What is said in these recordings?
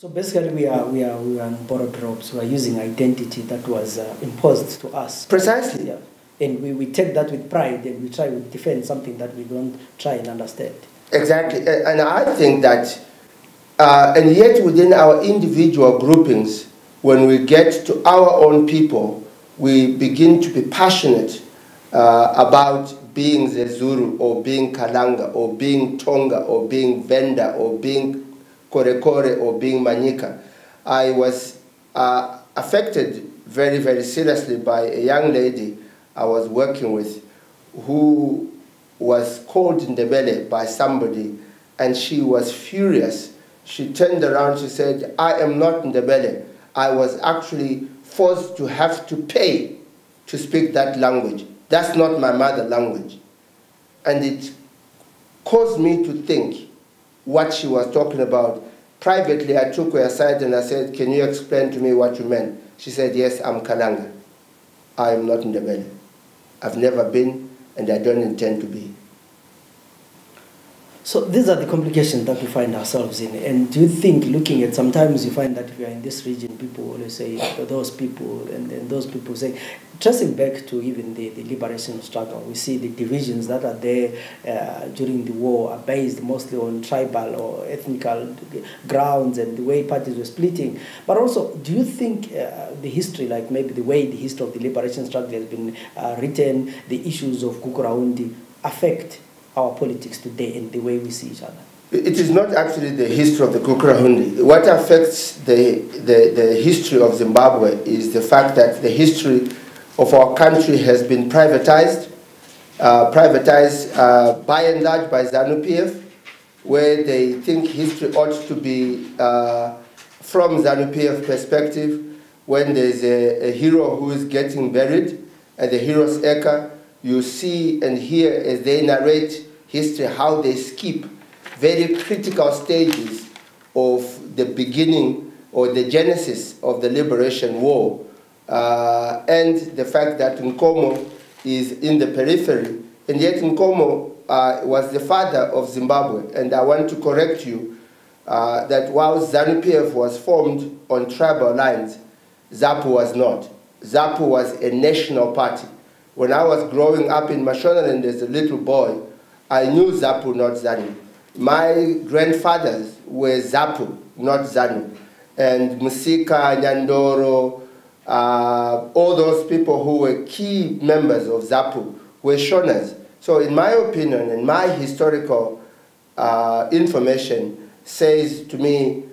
So basically, we are on borrowed ropes. We are using identity that was imposed to us. Precisely. Yeah. And we take that with pride, and we try to defend something that we don't try and understand. Exactly. And I think that, and yet within our individual groupings, when we get to our own people, we begin to be passionate about being Zezuru, or being Kalanga, or being Tonga, or being Venda, or being Korekore, or being Manyika. I was affected very, very seriously by a young lady I was working with who was called Ndebele by somebody, and she was furious. She turned around, she said, I am not Ndebele. I was actually forced to have to pay to speak that language. That's not my mother language. And it caused me to think what she was talking about. Privately, I took her aside and I said, can you explain to me what you meant? She said, yes, I'm Kalanga. I am not Ndebele. I've never been, and I don't intend to be. So these are the complications that we find ourselves in. And do you think, looking at, sometimes you find that if you are in this region, people always say those people, and then those people say, tracing back to even the liberation struggle, we see the divisions that are there during the war are based mostly on tribal or ethnical grounds and the way parties were splitting. But also, do you think the history, like maybe the way the history of the liberation struggle has been written, the issues of Kukuraundi affect our politics today and the way we see each other? It is not actually the history of the Kukuraundi. What affects the history of Zimbabwe is the fact that the history of our country has been privatized by and large by ZANU-PF, where they think history ought to be from ZANU-PF perspective. When there's a hero who is getting buried at the hero's acre, you see and hear as they narrate history how they skip very critical stages of the beginning or the genesis of the liberation war, and the fact that Nkomo is in the periphery, and yet Nkomo was the father of Zimbabwe. And I want to correct you that while ZANU-PF was formed on tribal lines, ZAPU was not. ZAPU was a national party. When I was growing up in Mashonaland as a little boy, I knew ZAPU, not ZANU. My grandfathers were ZAPU, not ZANU. And Musika, Nyandoro, all those people who were key members of ZAPU were Shonas. So in my opinion, and my historical information says to me,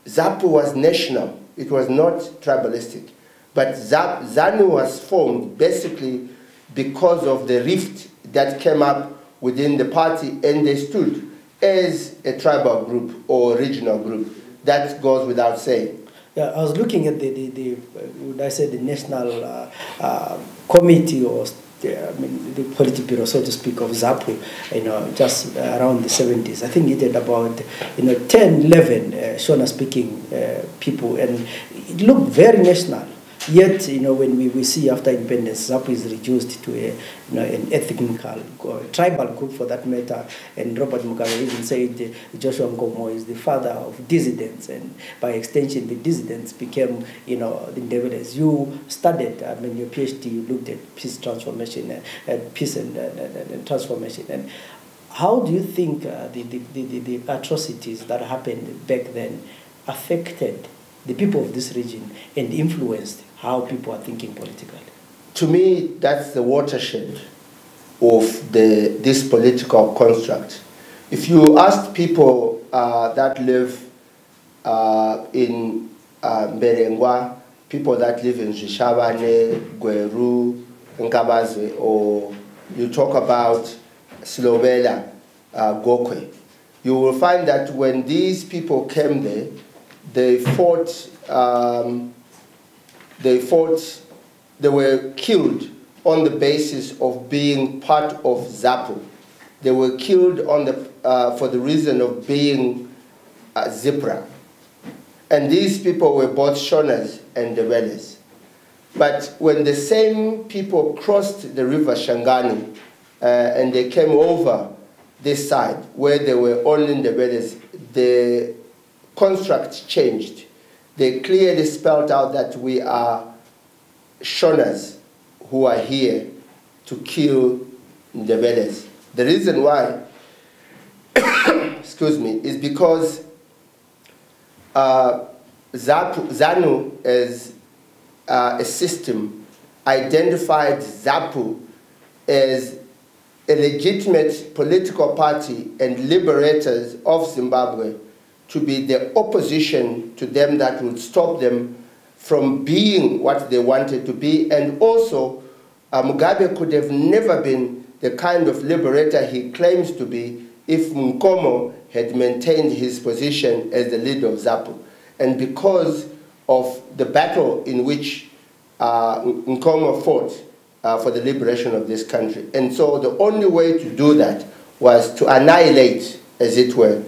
ZAPU was national. It was not tribalistic. But ZANU was formed basically because of the rift that came up within the party, and they stood as a tribal group or regional group. That goes without saying. Yeah, I was looking at would I say, the national committee, or the Politburo, so to speak, of ZAPU, just around the 70s. I think it had about 10, 11 Shona-speaking people, and it looked very national. Yet, when we see after independence, ZAPU is reduced to an ethnical, tribal group for that matter. And Robert Mugabe even said Joshua Nkomo is the father of dissidents, and by extension, the dissidents became, the Ndebele. You studied, your PhD, you looked at peace transformation, peace and transformation. And how do you think the atrocities that happened back then affected the people of this region and influenced how people are thinking politically? To me, that's the watershed of this political construct. If you ask people that live in Mberengwa, people that live in Zhishavane, Gweru, Nkabazwe, or you talk about Slobela, Gokwe, you will find that when these people came there, they were killed on the basis of being part of ZAPU. They were killed for the reason of being Zipra. And these people were both Shonas and Ndebeles. But when the same people crossed the river Shangani and they came over this side where there were only Ndebeles, the construct changed. They clearly spelled out that we are Shonas who are here to kill Ndebeles. The reason why, excuse me, is because ZANU as a system identified ZAPU as a legitimate political party and liberators of Zimbabwe to be the opposition to them that would stop them from being what they wanted to be. And also, Mugabe could have never been the kind of liberator he claims to be if Nkomo had maintained his position as the leader of ZAPU. And because of the battle in which Nkomo fought for the liberation of this country. And so the only way to do that was to annihilate, as it were,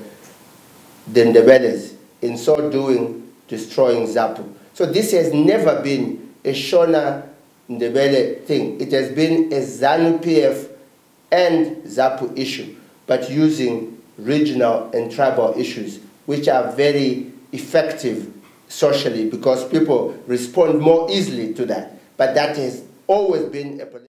the Ndebeles, in so doing, destroying ZAPU. So this has never been a Shona Ndebele thing. It has been a ZANU-PF and ZAPU issue, but using regional and tribal issues, which are very effective socially because people respond more easily to that. But that has always been a